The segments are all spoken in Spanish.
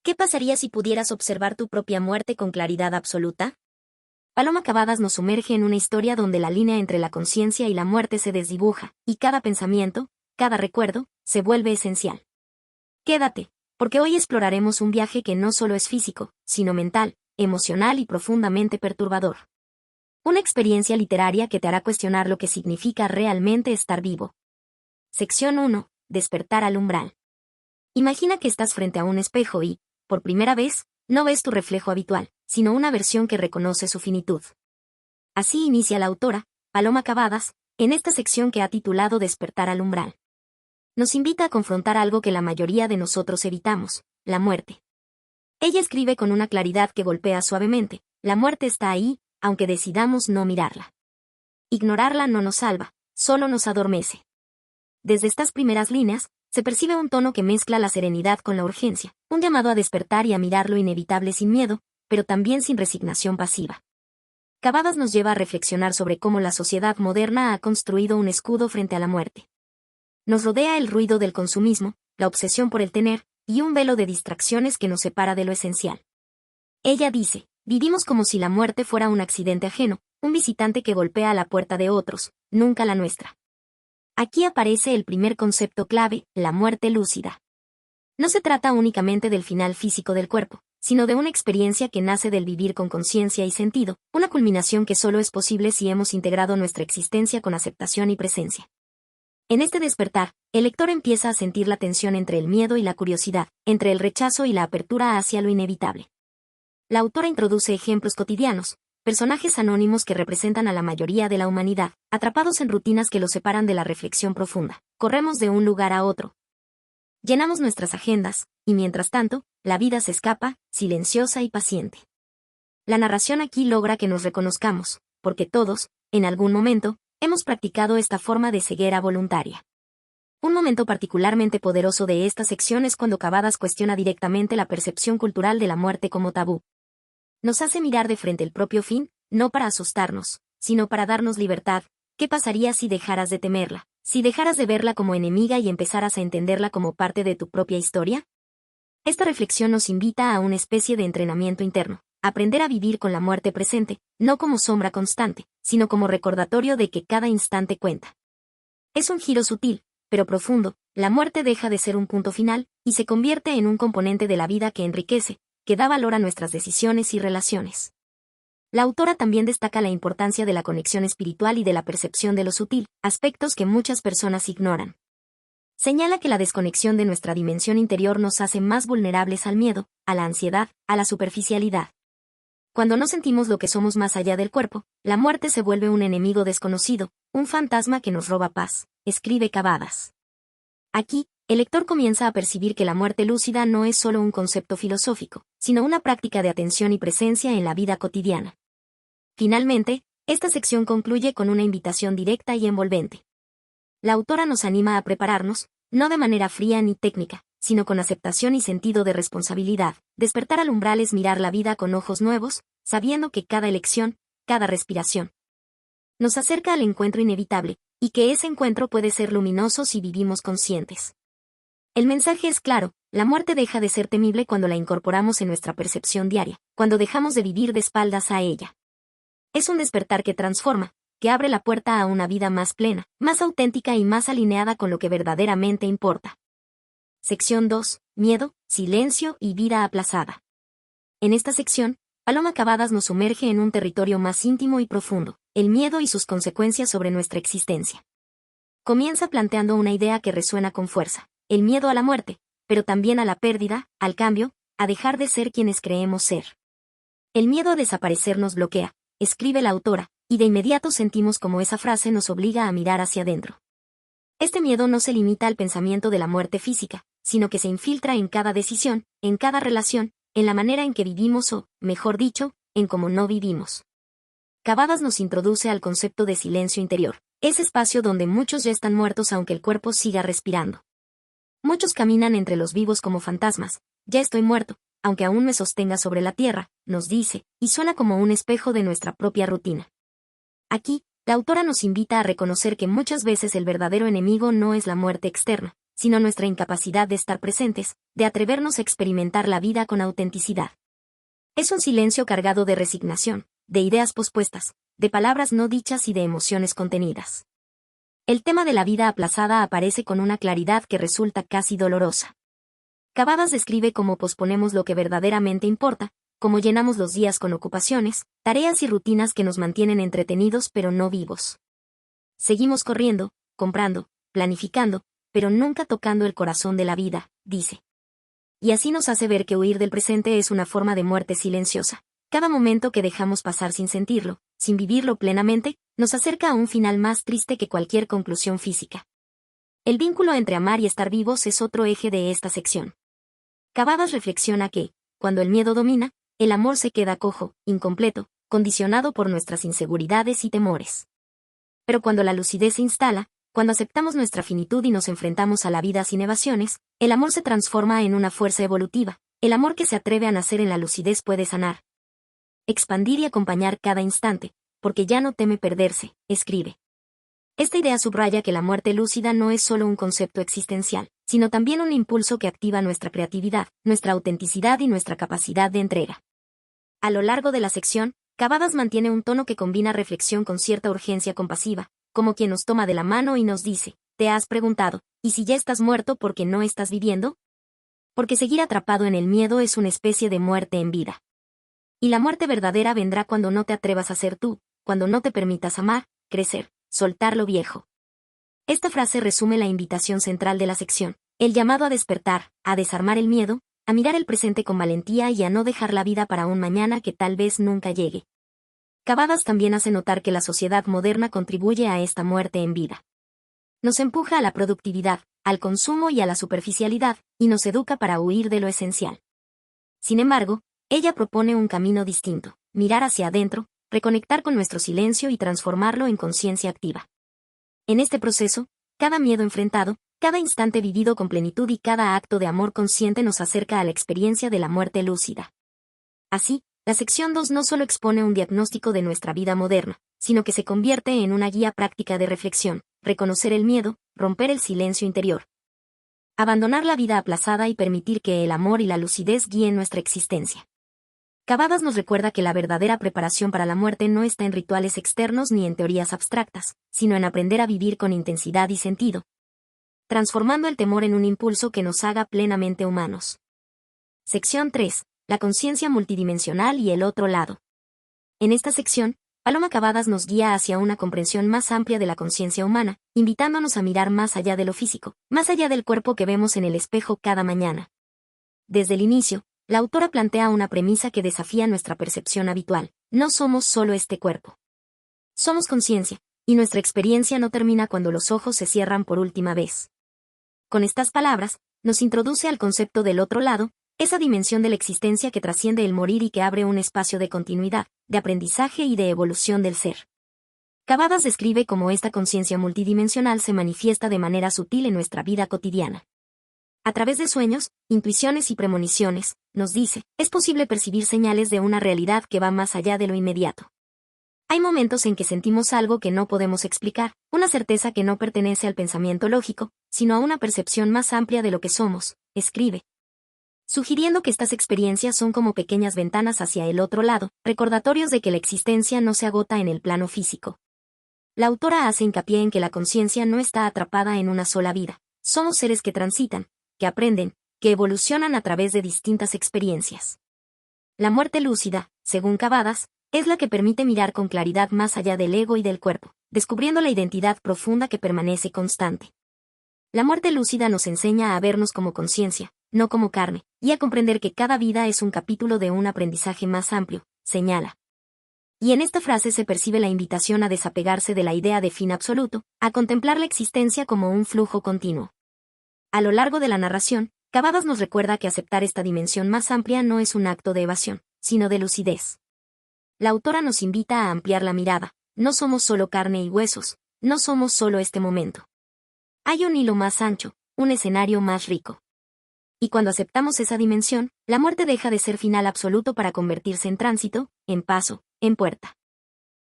¿Qué pasaría si pudieras observar tu propia muerte con claridad absoluta? Paloma Cavadas nos sumerge en una historia donde la línea entre la conciencia y la muerte se desdibuja, y cada pensamiento, cada recuerdo, se vuelve esencial. Quédate, porque hoy exploraremos un viaje que no solo es físico, sino mental, emocional y profundamente perturbador. Una experiencia literaria que te hará cuestionar lo que significa realmente estar vivo. Sección 1. Despertar al umbral. Imagina que estás frente a un espejo y, por primera vez, no ves tu reflejo habitual, sino una versión que reconoce su finitud. Así inicia la autora, Paloma Cavadas, en esta sección que ha titulado Despertar al umbral. Nos invita a confrontar algo que la mayoría de nosotros evitamos, la muerte. Ella escribe con una claridad que golpea suavemente: la muerte está ahí, aunque decidamos no mirarla. Ignorarla no nos salva, solo nos adormece. Desde estas primeras líneas, se percibe un tono que mezcla la serenidad con la urgencia, un llamado a despertar y a mirar lo inevitable sin miedo, pero también sin resignación pasiva. Cavadas nos lleva a reflexionar sobre cómo la sociedad moderna ha construido un escudo frente a la muerte. Nos rodea el ruido del consumismo, la obsesión por el tener, y un velo de distracciones que nos separa de lo esencial. Ella dice: vivimos como si la muerte fuera un accidente ajeno, un visitante que golpea a la puerta de otros, nunca la nuestra. Aquí aparece el primer concepto clave, la muerte lúcida. No se trata únicamente del final físico del cuerpo, sino de una experiencia que nace del vivir con conciencia y sentido, una culminación que solo es posible si hemos integrado nuestra existencia con aceptación y presencia. En este despertar, el lector empieza a sentir la tensión entre el miedo y la curiosidad, entre el rechazo y la apertura hacia lo inevitable. La autora introduce ejemplos cotidianos, personajes anónimos que representan a la mayoría de la humanidad, atrapados en rutinas que los separan de la reflexión profunda. Corremos de un lugar a otro. Llenamos nuestras agendas, y mientras tanto, la vida se escapa, silenciosa y paciente. La narración aquí logra que nos reconozcamos, porque todos, en algún momento, hemos practicado esta forma de ceguera voluntaria. Un momento particularmente poderoso de esta sección es cuando Cavadas cuestiona directamente la percepción cultural de la muerte como tabú. Nos hace mirar de frente el propio fin, no para asustarnos, sino para darnos libertad. ¿Qué pasaría si dejaras de temerla? Si dejaras de verla como enemiga y empezaras a entenderla como parte de tu propia historia? Esta reflexión nos invita a una especie de entrenamiento interno, aprender a vivir con la muerte presente, no como sombra constante, sino como recordatorio de que cada instante cuenta. Es un giro sutil, pero profundo. La muerte deja de ser un punto final, y se convierte en un componente de la vida que enriquece, que da valor a nuestras decisiones y relaciones. La autora también destaca la importancia de la conexión espiritual y de la percepción de lo sutil, aspectos que muchas personas ignoran. Señala que la desconexión de nuestra dimensión interior nos hace más vulnerables al miedo, a la ansiedad, a la superficialidad. Cuando no sentimos lo que somos más allá del cuerpo, la muerte se vuelve un enemigo desconocido, un fantasma que nos roba paz, escribe Cavadas. Aquí, el lector comienza a percibir que la muerte lúcida no es solo un concepto filosófico, sino una práctica de atención y presencia en la vida cotidiana. Finalmente, esta sección concluye con una invitación directa y envolvente. La autora nos anima a prepararnos, no de manera fría ni técnica, sino con aceptación y sentido de responsabilidad. Despertar al umbral es mirar la vida con ojos nuevos, sabiendo que cada elección, cada respiración, nos acerca al encuentro inevitable, y que ese encuentro puede ser luminoso si vivimos conscientes. El mensaje es claro: la muerte deja de ser temible cuando la incorporamos en nuestra percepción diaria, cuando dejamos de vivir de espaldas a ella. Es un despertar que transforma, que abre la puerta a una vida más plena, más auténtica y más alineada con lo que verdaderamente importa. Sección 2. Miedo, silencio y vida aplazada. En esta sección, Paloma Cavadas nos sumerge en un territorio más íntimo y profundo, el miedo y sus consecuencias sobre nuestra existencia. Comienza planteando una idea que resuena con fuerza: el miedo a la muerte, pero también a la pérdida, al cambio, a dejar de ser quienes creemos ser. El miedo a desaparecer nos bloquea, escribe la autora, y de inmediato sentimos como esa frase nos obliga a mirar hacia adentro. Este miedo no se limita al pensamiento de la muerte física, sino que se infiltra en cada decisión, en cada relación, en la manera en que vivimos o, mejor dicho, en cómo no vivimos. Cavadas nos introduce al concepto de silencio interior, ese espacio donde muchos ya están muertos aunque el cuerpo siga respirando. Muchos caminan entre los vivos como fantasmas. Ya estoy muerto, aunque aún me sostenga sobre la tierra, nos dice, y suena como un espejo de nuestra propia rutina. Aquí, la autora nos invita a reconocer que muchas veces el verdadero enemigo no es la muerte externa, sino nuestra incapacidad de estar presentes, de atrevernos a experimentar la vida con autenticidad. Es un silencio cargado de resignación, de ideas pospuestas, de palabras no dichas y de emociones contenidas. El tema de la vida aplazada aparece con una claridad que resulta casi dolorosa. Cavadas describe cómo posponemos lo que verdaderamente importa, cómo llenamos los días con ocupaciones, tareas y rutinas que nos mantienen entretenidos pero no vivos. Seguimos corriendo, comprando, planificando, pero nunca tocando el corazón de la vida, dice. Y así nos hace ver que huir del presente es una forma de muerte silenciosa. Cada momento que dejamos pasar sin sentirlo, sin vivirlo plenamente, nos acerca a un final más triste que cualquier conclusión física. El vínculo entre amar y estar vivos es otro eje de esta sección. Cavadas reflexiona que, cuando el miedo domina, el amor se queda cojo, incompleto, condicionado por nuestras inseguridades y temores. Pero cuando la lucidez se instala, cuando aceptamos nuestra finitud y nos enfrentamos a la vida sin evasiones, el amor se transforma en una fuerza evolutiva. El amor que se atreve a nacer en la lucidez puede sanar, expandir y acompañar cada instante, porque ya no teme perderse, escribe. Esta idea subraya que la muerte lúcida no es solo un concepto existencial, sino también un impulso que activa nuestra creatividad, nuestra autenticidad y nuestra capacidad de entrega. A lo largo de la sección, Cavadas mantiene un tono que combina reflexión con cierta urgencia compasiva, como quien nos toma de la mano y nos dice, ¿te has preguntado, y si ya estás muerto porque no estás viviendo? Porque seguir atrapado en el miedo es una especie de muerte en vida. Y la muerte verdadera vendrá cuando no te atrevas a ser tú, cuando no te permitas amar, crecer, soltar lo viejo. Esta frase resume la invitación central de la sección, el llamado a despertar, a desarmar el miedo, a mirar el presente con valentía y a no dejar la vida para un mañana que tal vez nunca llegue. Cavadas también hace notar que la sociedad moderna contribuye a esta muerte en vida. Nos empuja a la productividad, al consumo y a la superficialidad, y nos educa para huir de lo esencial. Sin embargo, ella propone un camino distinto, mirar hacia adentro, reconectar con nuestro silencio y transformarlo en conciencia activa. En este proceso, cada miedo enfrentado, cada instante vivido con plenitud y cada acto de amor consciente nos acerca a la experiencia de la muerte lúcida. Así, la sección 2 no solo expone un diagnóstico de nuestra vida moderna, sino que se convierte en una guía práctica de reflexión, reconocer el miedo, romper el silencio interior, abandonar la vida aplazada y permitir que el amor y la lucidez guíen nuestra existencia. Cavadas nos recuerda que la verdadera preparación para la muerte no está en rituales externos ni en teorías abstractas, sino en aprender a vivir con intensidad y sentido, transformando el temor en un impulso que nos haga plenamente humanos. Sección 3. La conciencia multidimensional y el otro lado. En esta sección, Paloma Cavadas nos guía hacia una comprensión más amplia de la conciencia humana, invitándonos a mirar más allá de lo físico, más allá del cuerpo que vemos en el espejo cada mañana. Desde el inicio, la autora plantea una premisa que desafía nuestra percepción habitual: no somos solo este cuerpo. Somos conciencia, y nuestra experiencia no termina cuando los ojos se cierran por última vez. Con estas palabras, nos introduce al concepto del otro lado, esa dimensión de la existencia que trasciende el morir y que abre un espacio de continuidad, de aprendizaje y de evolución del ser. Cavadas describe cómo esta conciencia multidimensional se manifiesta de manera sutil en nuestra vida cotidiana. A través de sueños, intuiciones y premoniciones, nos dice, es posible percibir señales de una realidad que va más allá de lo inmediato. Hay momentos en que sentimos algo que no podemos explicar, una certeza que no pertenece al pensamiento lógico, sino a una percepción más amplia de lo que somos, escribe, sugiriendo que estas experiencias son como pequeñas ventanas hacia el otro lado, recordatorios de que la existencia no se agota en el plano físico. La autora hace hincapié en que la conciencia no está atrapada en una sola vida. Somos seres que transitan, que aprenden, que evolucionan a través de distintas experiencias. La muerte lúcida, según Cavadas, es la que permite mirar con claridad más allá del ego y del cuerpo, descubriendo la identidad profunda que permanece constante. La muerte lúcida nos enseña a vernos como conciencia, no como carne, y a comprender que cada vida es un capítulo de un aprendizaje más amplio, señala. Y en esta frase se percibe la invitación a desapegarse de la idea de fin absoluto, a contemplar la existencia como un flujo continuo. A lo largo de la narración, Cavadas nos recuerda que aceptar esta dimensión más amplia no es un acto de evasión, sino de lucidez. La autora nos invita a ampliar la mirada, no somos solo carne y huesos, no somos solo este momento. Hay un hilo más ancho, un escenario más rico. Y cuando aceptamos esa dimensión, la muerte deja de ser final absoluto para convertirse en tránsito, en paso, en puerta.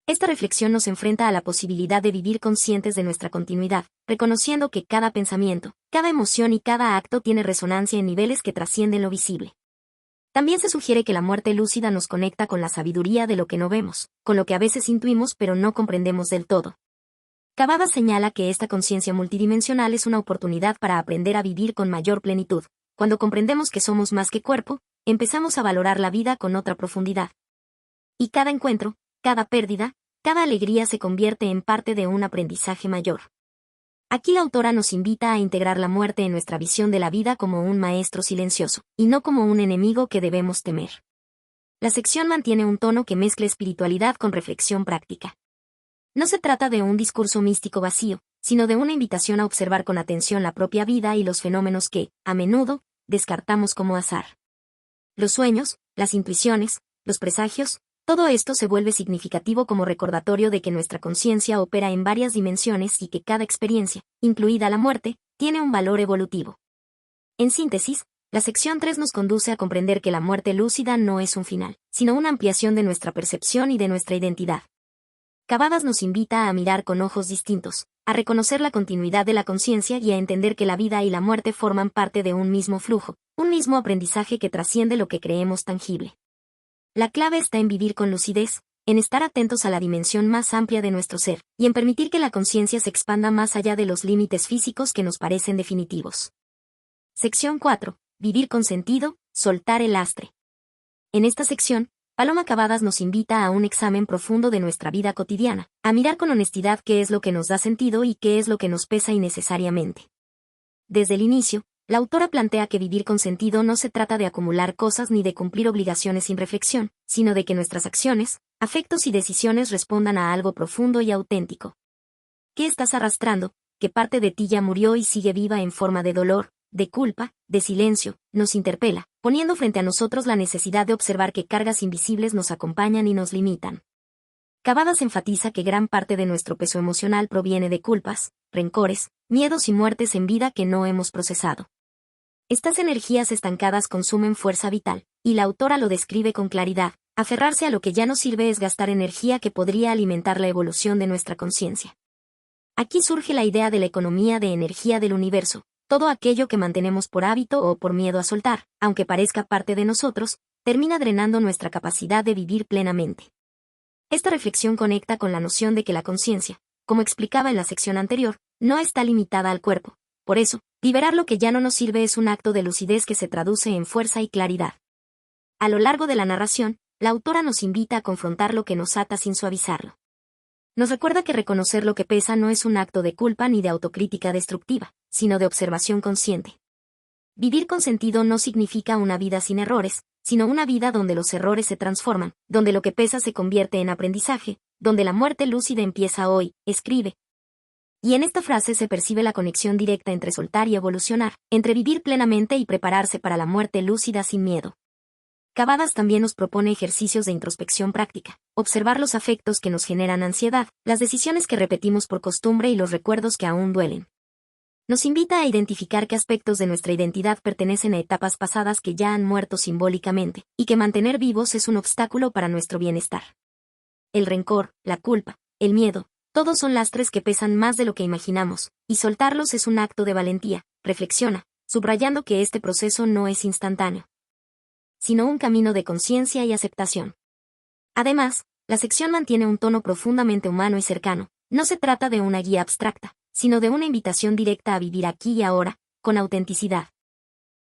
Esta reflexión nos enfrenta a la posibilidad de vivir conscientes de nuestra continuidad, reconociendo que cada pensamiento, cada emoción y cada acto tiene resonancia en niveles que trascienden lo visible. También se sugiere que la muerte lúcida nos conecta con la sabiduría de lo que no vemos, con lo que a veces intuimos pero no comprendemos del todo. Cavada señala que esta conciencia multidimensional es una oportunidad para aprender a vivir con mayor plenitud. Cuando comprendemos que somos más que cuerpo, empezamos a valorar la vida con otra profundidad. Y cada encuentro, cada pérdida, cada alegría se convierte en parte de un aprendizaje mayor. Aquí la autora nos invita a integrar la muerte en nuestra visión de la vida como un maestro silencioso, y no como un enemigo que debemos temer. La sección mantiene un tono que mezcla espiritualidad con reflexión práctica. No se trata de un discurso místico vacío, sino de una invitación a observar con atención la propia vida y los fenómenos que, a menudo, descartamos como azar. Los sueños, las intuiciones, los presagios, todo esto se vuelve significativo como recordatorio de que nuestra conciencia opera en varias dimensiones y que cada experiencia, incluida la muerte, tiene un valor evolutivo. En síntesis, la sección 3 nos conduce a comprender que la muerte lúcida no es un final, sino una ampliación de nuestra percepción y de nuestra identidad. Cavadas nos invita a mirar con ojos distintos, a reconocer la continuidad de la conciencia y a entender que la vida y la muerte forman parte de un mismo flujo, un mismo aprendizaje que trasciende lo que creemos tangible. La clave está en vivir con lucidez, en estar atentos a la dimensión más amplia de nuestro ser, y en permitir que la conciencia se expanda más allá de los límites físicos que nos parecen definitivos. Sección 4. Vivir con sentido, soltar el lastre. En esta sección, Paloma Cavadas nos invita a un examen profundo de nuestra vida cotidiana, a mirar con honestidad qué es lo que nos da sentido y qué es lo que nos pesa innecesariamente. Desde el inicio, la autora plantea que vivir con sentido no se trata de acumular cosas ni de cumplir obligaciones sin reflexión, sino de que nuestras acciones, afectos y decisiones respondan a algo profundo y auténtico. ¿Qué estás arrastrando? ¿Qué parte de ti ya murió y sigue viva en forma de dolor, de culpa, de silencio? Nos interpela, poniendo frente a nosotros la necesidad de observar que cargas invisibles nos acompañan y nos limitan. Cavadas enfatiza que gran parte de nuestro peso emocional proviene de culpas, rencores, miedos y muertes en vida que no hemos procesado. Estas energías estancadas consumen fuerza vital, y la autora lo describe con claridad. Aferrarse a lo que ya no sirve es gastar energía que podría alimentar la evolución de nuestra conciencia. Aquí surge la idea de la economía de energía del universo. Todo aquello que mantenemos por hábito o por miedo a soltar, aunque parezca parte de nosotros, termina drenando nuestra capacidad de vivir plenamente. Esta reflexión conecta con la noción de que la conciencia, como explicaba en la sección anterior, no está limitada al cuerpo. Por eso, liberar lo que ya no nos sirve es un acto de lucidez que se traduce en fuerza y claridad. A lo largo de la narración, la autora nos invita a confrontar lo que nos ata sin suavizarlo. Nos recuerda que reconocer lo que pesa no es un acto de culpa ni de autocrítica destructiva, sino de observación consciente. Vivir con sentido no significa una vida sin errores, sino una vida donde los errores se transforman, donde lo que pesa se convierte en aprendizaje, donde la muerte lúcida empieza hoy, escribe. Y en esta frase se percibe la conexión directa entre soltar y evolucionar, entre vivir plenamente y prepararse para la muerte lúcida sin miedo. Cavadas también nos propone ejercicios de introspección práctica, observar los afectos que nos generan ansiedad, las decisiones que repetimos por costumbre y los recuerdos que aún duelen. Nos invita a identificar qué aspectos de nuestra identidad pertenecen a etapas pasadas que ya han muerto simbólicamente, y que mantener vivos es un obstáculo para nuestro bienestar. El rencor, la culpa, el miedo, todos son lastres que pesan más de lo que imaginamos, y soltarlos es un acto de valentía, reflexiona, subrayando que este proceso no es instantáneo, sino un camino de conciencia y aceptación. Además, la sección mantiene un tono profundamente humano y cercano. No se trata de una guía abstracta, sino de una invitación directa a vivir aquí y ahora, con autenticidad.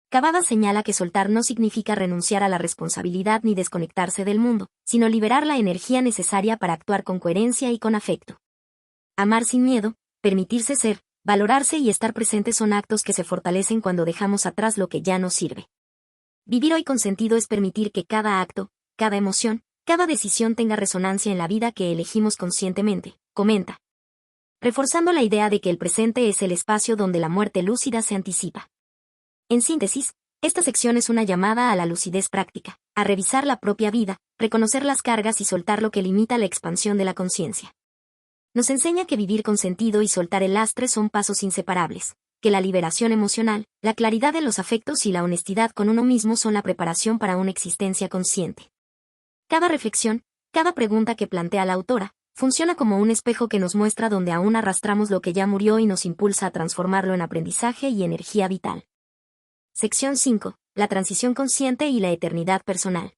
Cavadas señala que soltar no significa renunciar a la responsabilidad ni desconectarse del mundo, sino liberar la energía necesaria para actuar con coherencia y con afecto. Amar sin miedo, permitirse ser, valorarse y estar presente son actos que se fortalecen cuando dejamos atrás lo que ya no sirve. Vivir hoy con sentido es permitir que cada acto, cada emoción, cada decisión tenga resonancia en la vida que elegimos conscientemente, comenta, reforzando la idea de que el presente es el espacio donde la muerte lúcida se anticipa. En síntesis, esta sección es una llamada a la lucidez práctica, a revisar la propia vida, reconocer las cargas y soltar lo que limita la expansión de la conciencia. Nos enseña que vivir con sentido y soltar el lastre son pasos inseparables, que la liberación emocional, la claridad de los afectos y la honestidad con uno mismo son la preparación para una existencia consciente. Cada reflexión, cada pregunta que plantea la autora, funciona como un espejo que nos muestra donde aún arrastramos lo que ya murió y nos impulsa a transformarlo en aprendizaje y energía vital. Sección 5. La transición consciente y la eternidad personal.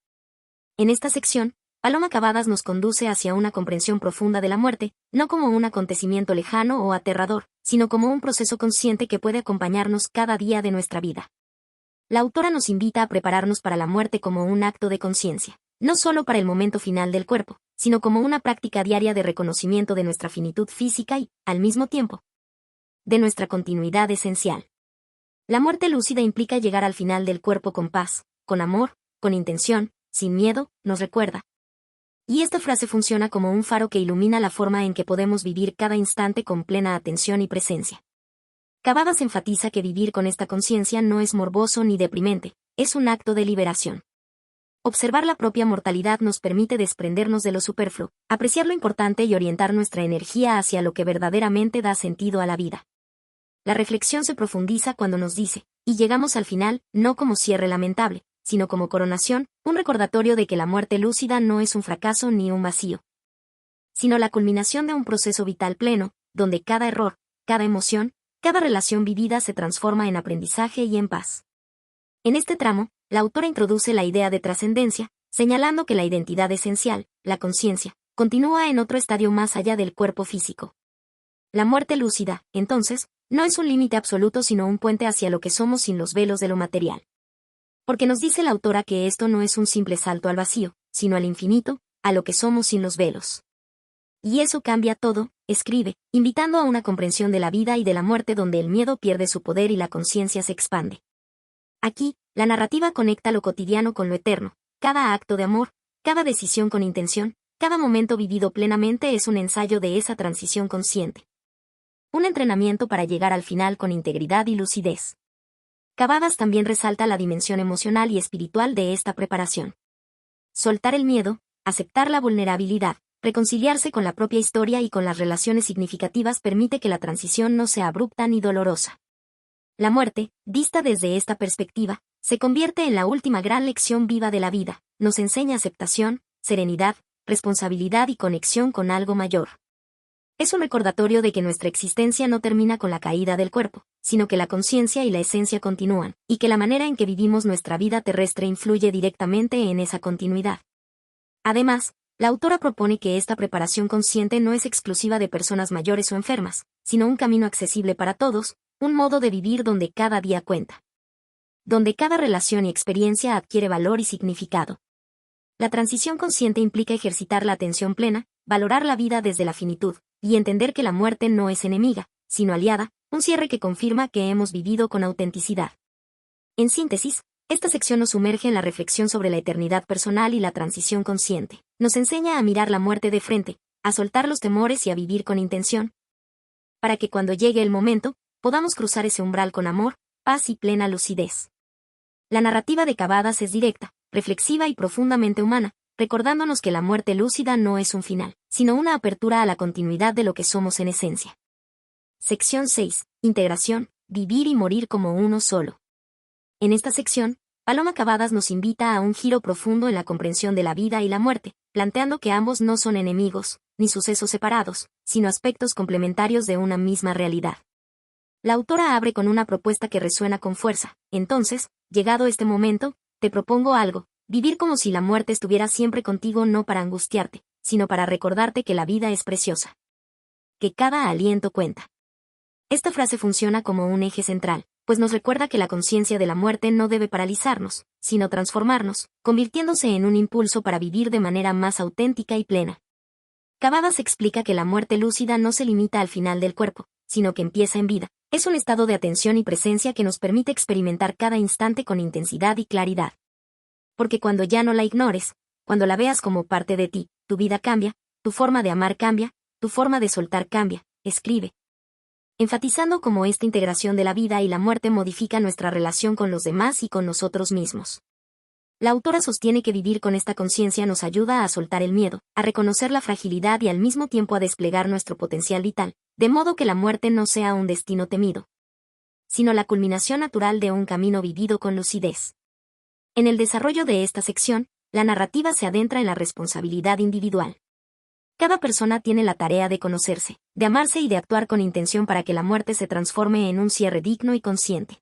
En esta sección, Paloma Cavadas nos conduce hacia una comprensión profunda de la muerte, no como un acontecimiento lejano o aterrador, sino como un proceso consciente que puede acompañarnos cada día de nuestra vida. La autora nos invita a prepararnos para la muerte como un acto de conciencia, no solo para el momento final del cuerpo, sino como una práctica diaria de reconocimiento de nuestra finitud física y, al mismo tiempo, de nuestra continuidad esencial. La muerte lúcida implica llegar al final del cuerpo con paz, con amor, con intención, sin miedo, nos recuerda. Y esta frase funciona como un faro que ilumina la forma en que podemos vivir cada instante con plena atención y presencia. Cavadas enfatiza que vivir con esta conciencia no es morboso ni deprimente, es un acto de liberación. Observar la propia mortalidad nos permite desprendernos de lo superfluo, apreciar lo importante y orientar nuestra energía hacia lo que verdaderamente da sentido a la vida. La reflexión se profundiza cuando nos dice, y llegamos al final, no como cierre lamentable, sino como coronación, un recordatorio de que la muerte lúcida no es un fracaso ni un vacío, sino la culminación de un proceso vital pleno, donde cada error, cada emoción, cada relación vivida se transforma en aprendizaje y en paz. En este tramo, la autora introduce la idea de trascendencia, señalando que la identidad esencial, la conciencia, continúa en otro estadio más allá del cuerpo físico. La muerte lúcida, entonces, no es un límite absoluto sino un puente hacia lo que somos sin los velos de lo material. Porque nos dice la autora que esto no es un simple salto al vacío, sino al infinito, a lo que somos sin los velos. Y eso cambia todo, escribe, invitando a una comprensión de la vida y de la muerte donde el miedo pierde su poder y la conciencia se expande. Aquí, la narrativa conecta lo cotidiano con lo eterno, cada acto de amor, cada decisión con intención, cada momento vivido plenamente es un ensayo de esa transición consciente. Un entrenamiento para llegar al final con integridad y lucidez. Cavadas también resalta la dimensión emocional y espiritual de esta preparación. Soltar el miedo, aceptar la vulnerabilidad, reconciliarse con la propia historia y con las relaciones significativas permite que la transición no sea abrupta ni dolorosa. La muerte, vista desde esta perspectiva, se convierte en la última gran lección viva de la vida, nos enseña aceptación, serenidad, responsabilidad y conexión con algo mayor. Es un recordatorio de que nuestra existencia no termina con la caída del cuerpo, sino que la conciencia y la esencia continúan, y que la manera en que vivimos nuestra vida terrestre influye directamente en esa continuidad. Además, la autora propone que esta preparación consciente no es exclusiva de personas mayores o enfermas, sino un camino accesible para todos, un modo de vivir donde cada día cuenta. Donde cada relación y experiencia adquiere valor y significado. La transición consciente implica ejercitar la atención plena, valorar la vida desde la finitud, y entender que la muerte no es enemiga, sino aliada, un cierre que confirma que hemos vivido con autenticidad. En síntesis, esta sección nos sumerge en la reflexión sobre la eternidad personal y la transición consciente. Nos enseña a mirar la muerte de frente, a soltar los temores y a vivir con intención, para que cuando llegue el momento, podamos cruzar ese umbral con amor, paz y plena lucidez. La narrativa de Cavadas es directa, reflexiva y profundamente humana, recordándonos que la muerte lúcida no es un final, sino una apertura a la continuidad de lo que somos en esencia. Sección 6. Integración, vivir y morir como uno solo. En esta sección, Paloma Cavadas nos invita a un giro profundo en la comprensión de la vida y la muerte, planteando que ambos no son enemigos, ni sucesos separados, sino aspectos complementarios de una misma realidad. La autora abre con una propuesta que resuena con fuerza. Entonces, llegado este momento, te propongo algo, vivir como si la muerte estuviera siempre contigo no para angustiarte, sino para recordarte que la vida es preciosa. Que cada aliento cuenta. Esta frase funciona como un eje central, pues nos recuerda que la conciencia de la muerte no debe paralizarnos, sino transformarnos, convirtiéndose en un impulso para vivir de manera más auténtica y plena. Cavadas explica que la muerte lúcida no se limita al final del cuerpo, sino que empieza en vida. Es un estado de atención y presencia que nos permite experimentar cada instante con intensidad y claridad. Porque cuando ya no la ignores, cuando la veas como parte de ti, tu vida cambia, tu forma de amar cambia, tu forma de soltar cambia, escribe. Enfatizando cómo esta integración de la vida y la muerte modifica nuestra relación con los demás y con nosotros mismos. La autora sostiene que vivir con esta conciencia nos ayuda a soltar el miedo, a reconocer la fragilidad y al mismo tiempo a desplegar nuestro potencial vital, de modo que la muerte no sea un destino temido, sino la culminación natural de un camino vivido con lucidez. En el desarrollo de esta sección, la narrativa se adentra en la responsabilidad individual. Cada persona tiene la tarea de conocerse, de amarse y de actuar con intención para que la muerte se transforme en un cierre digno y consciente.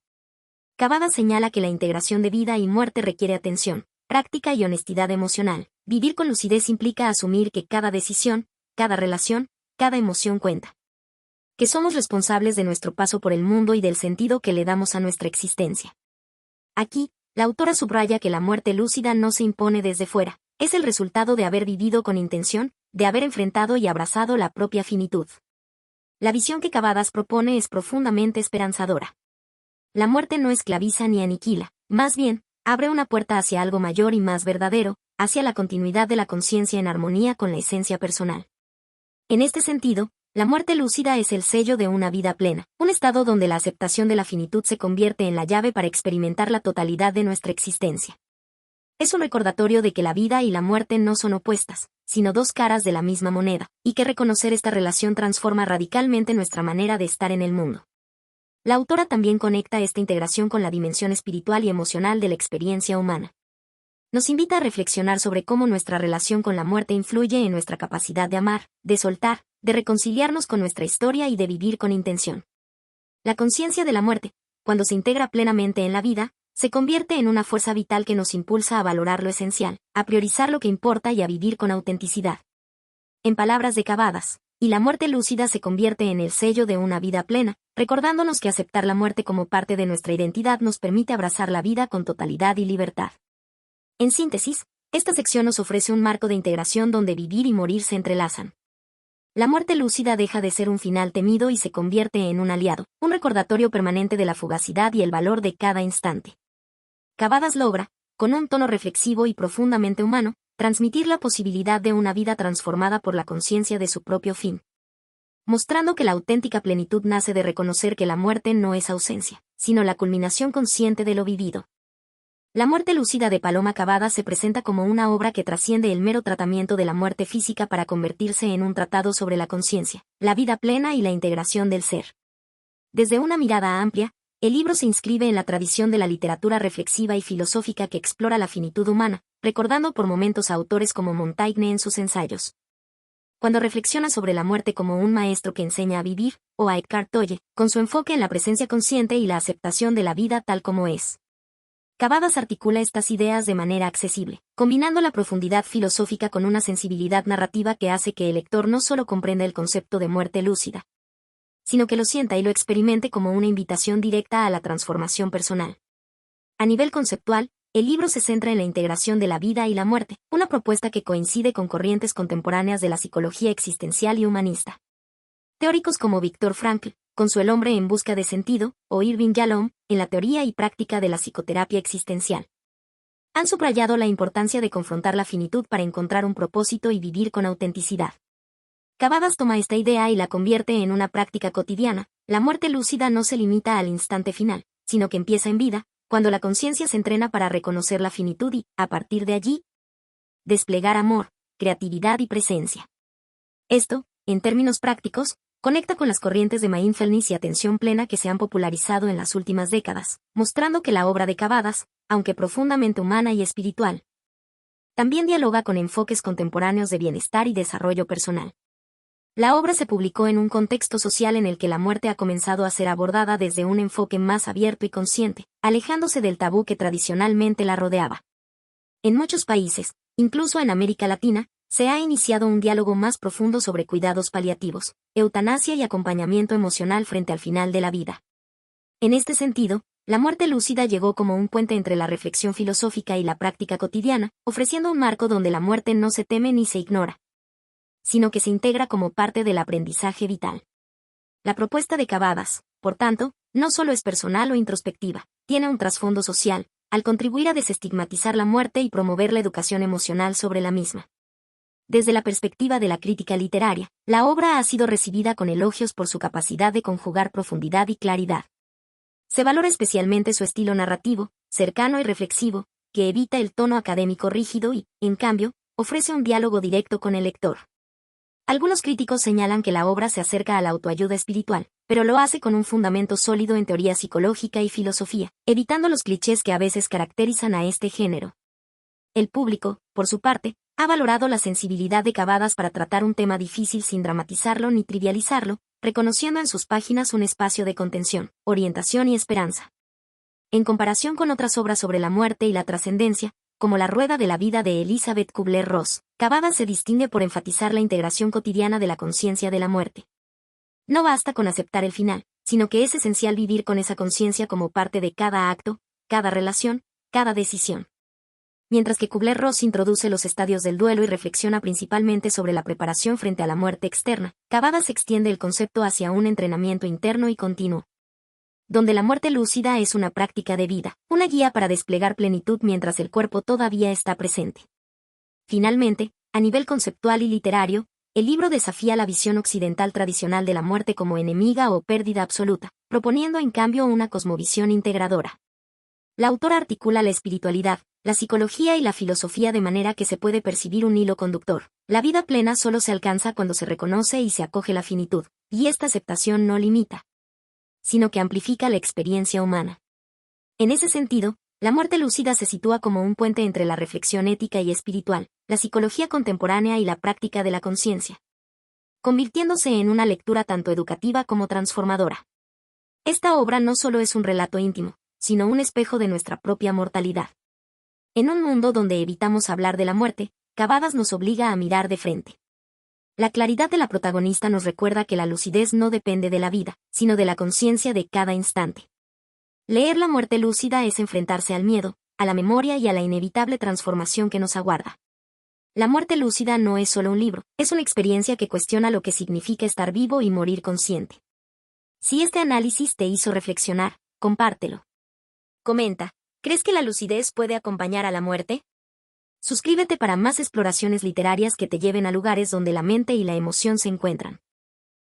Cavadas señala que la integración de vida y muerte requiere atención, práctica y honestidad emocional. Vivir con lucidez implica asumir que cada decisión, cada relación, cada emoción cuenta. Que somos responsables de nuestro paso por el mundo y del sentido que le damos a nuestra existencia. Aquí, la autora subraya que la muerte lúcida no se impone desde fuera, es el resultado de haber vivido con intención, de haber enfrentado y abrazado la propia finitud. La visión que Cavadas propone es profundamente esperanzadora. La muerte no esclaviza ni aniquila, más bien, abre una puerta hacia algo mayor y más verdadero, hacia la continuidad de la conciencia en armonía con la esencia personal. En este sentido, la muerte lúcida es el sello de una vida plena, un estado donde la aceptación de la finitud se convierte en la llave para experimentar la totalidad de nuestra existencia. Es un recordatorio de que la vida y la muerte no son opuestas, sino dos caras de la misma moneda, y que reconocer esta relación transforma radicalmente nuestra manera de estar en el mundo. La autora también conecta esta integración con la dimensión espiritual y emocional de la experiencia humana. Nos invita a reflexionar sobre cómo nuestra relación con la muerte influye en nuestra capacidad de amar, de soltar, de reconciliarnos con nuestra historia y de vivir con intención. La conciencia de la muerte, cuando se integra plenamente en la vida, se convierte en una fuerza vital que nos impulsa a valorar lo esencial, a priorizar lo que importa y a vivir con autenticidad. En palabras de Cavadas, y la muerte lúcida se convierte en el sello de una vida plena, recordándonos que aceptar la muerte como parte de nuestra identidad nos permite abrazar la vida con totalidad y libertad. En síntesis, esta sección nos ofrece un marco de integración donde vivir y morir se entrelazan. La muerte lúcida deja de ser un final temido y se convierte en un aliado, un recordatorio permanente de la fugacidad y el valor de cada instante. Cavadas logra, con un tono reflexivo y profundamente humano, transmitir la posibilidad de una vida transformada por la conciencia de su propio fin. Mostrando que la auténtica plenitud nace de reconocer que la muerte no es ausencia, sino la culminación consciente de lo vivido. La muerte lúcida de Paloma Cavadas se presenta como una obra que trasciende el mero tratamiento de la muerte física para convertirse en un tratado sobre la conciencia, la vida plena y la integración del ser. Desde una mirada amplia, el libro se inscribe en la tradición de la literatura reflexiva y filosófica que explora la finitud humana, recordando por momentos a autores como Montaigne en sus ensayos. Cuando reflexiona sobre la muerte como un maestro que enseña a vivir, o a Eckhart Tolle, con su enfoque en la presencia consciente y la aceptación de la vida tal como es. Cavadas articula estas ideas de manera accesible, combinando la profundidad filosófica con una sensibilidad narrativa que hace que el lector no solo comprenda el concepto de muerte lúcida, sino que lo sienta y lo experimente como una invitación directa a la transformación personal. A nivel conceptual, el libro se centra en la integración de la vida y la muerte, una propuesta que coincide con corrientes contemporáneas de la psicología existencial y humanista. Teóricos como Viktor Frankl, con su El hombre en busca de sentido, o Irving Yalom, en la teoría y práctica de la psicoterapia existencial, han subrayado la importancia de confrontar la finitud para encontrar un propósito y vivir con autenticidad. Cavadas toma esta idea y la convierte en una práctica cotidiana. La muerte lúcida no se limita al instante final, sino que empieza en vida, cuando la conciencia se entrena para reconocer la finitud y, a partir de allí, desplegar amor, creatividad y presencia. Esto, en términos prácticos, conecta con las corrientes de mindfulness y atención plena que se han popularizado en las últimas décadas, mostrando que la obra de Cavadas, aunque profundamente humana y espiritual, también dialoga con enfoques contemporáneos de bienestar y desarrollo personal. La obra se publicó en un contexto social en el que la muerte ha comenzado a ser abordada desde un enfoque más abierto y consciente, alejándose del tabú que tradicionalmente la rodeaba. En muchos países, incluso en América Latina, se ha iniciado un diálogo más profundo sobre cuidados paliativos, eutanasia y acompañamiento emocional frente al final de la vida. En este sentido, la muerte lúcida llegó como un puente entre la reflexión filosófica y la práctica cotidiana, ofreciendo un marco donde la muerte no se teme ni se ignora, sino que se integra como parte del aprendizaje vital. La propuesta de Cavadas, por tanto, no solo es personal o introspectiva, tiene un trasfondo social, al contribuir a desestigmatizar la muerte y promover la educación emocional sobre la misma. Desde la perspectiva de la crítica literaria, la obra ha sido recibida con elogios por su capacidad de conjugar profundidad y claridad. Se valora especialmente su estilo narrativo, cercano y reflexivo, que evita el tono académico rígido y, en cambio, ofrece un diálogo directo con el lector. Algunos críticos señalan que la obra se acerca a la autoayuda espiritual, pero lo hace con un fundamento sólido en teoría psicológica y filosofía, evitando los clichés que a veces caracterizan a este género. El público, por su parte, Ha valorado la sensibilidad de Cavadas para tratar un tema difícil sin dramatizarlo ni trivializarlo, reconociendo en sus páginas un espacio de contención, orientación y esperanza. En comparación con otras obras sobre la muerte y la trascendencia, como La Rueda de la Vida de Elizabeth Kubler-Ross, Cavadas se distingue por enfatizar la integración cotidiana de la conciencia de la muerte. No basta con aceptar el final, sino que es esencial vivir con esa conciencia como parte de cada acto, cada relación, cada decisión. Mientras que Kubler-Ross introduce los estadios del duelo y reflexiona principalmente sobre la preparación frente a la muerte externa, Cavadas extiende el concepto hacia un entrenamiento interno y continuo, donde la muerte lúcida es una práctica de vida, una guía para desplegar plenitud mientras el cuerpo todavía está presente. Finalmente, a nivel conceptual y literario, el libro desafía la visión occidental tradicional de la muerte como enemiga o pérdida absoluta, proponiendo en cambio una cosmovisión integradora. La autora articula la espiritualidad, la psicología y la filosofía de manera que se puede percibir un hilo conductor. La vida plena solo se alcanza cuando se reconoce y se acoge la finitud, y esta aceptación no limita, sino que amplifica la experiencia humana. En ese sentido, la muerte lúcida se sitúa como un puente entre la reflexión ética y espiritual, la psicología contemporánea y la práctica de la conciencia, convirtiéndose en una lectura tanto educativa como transformadora. Esta obra no solo es un relato íntimo, sino un espejo de nuestra propia mortalidad. En un mundo donde evitamos hablar de la muerte, Cavadas nos obliga a mirar de frente. La claridad de la protagonista nos recuerda que la lucidez no depende de la vida, sino de la conciencia de cada instante. Leer La muerte lúcida es enfrentarse al miedo, a la memoria y a la inevitable transformación que nos aguarda. La muerte lúcida no es solo un libro, es una experiencia que cuestiona lo que significa estar vivo y morir consciente. Si este análisis te hizo reflexionar, compártelo. Comenta, ¿crees que la lucidez puede acompañar a la muerte? Suscríbete para más exploraciones literarias que te lleven a lugares donde la mente y la emoción se encuentran.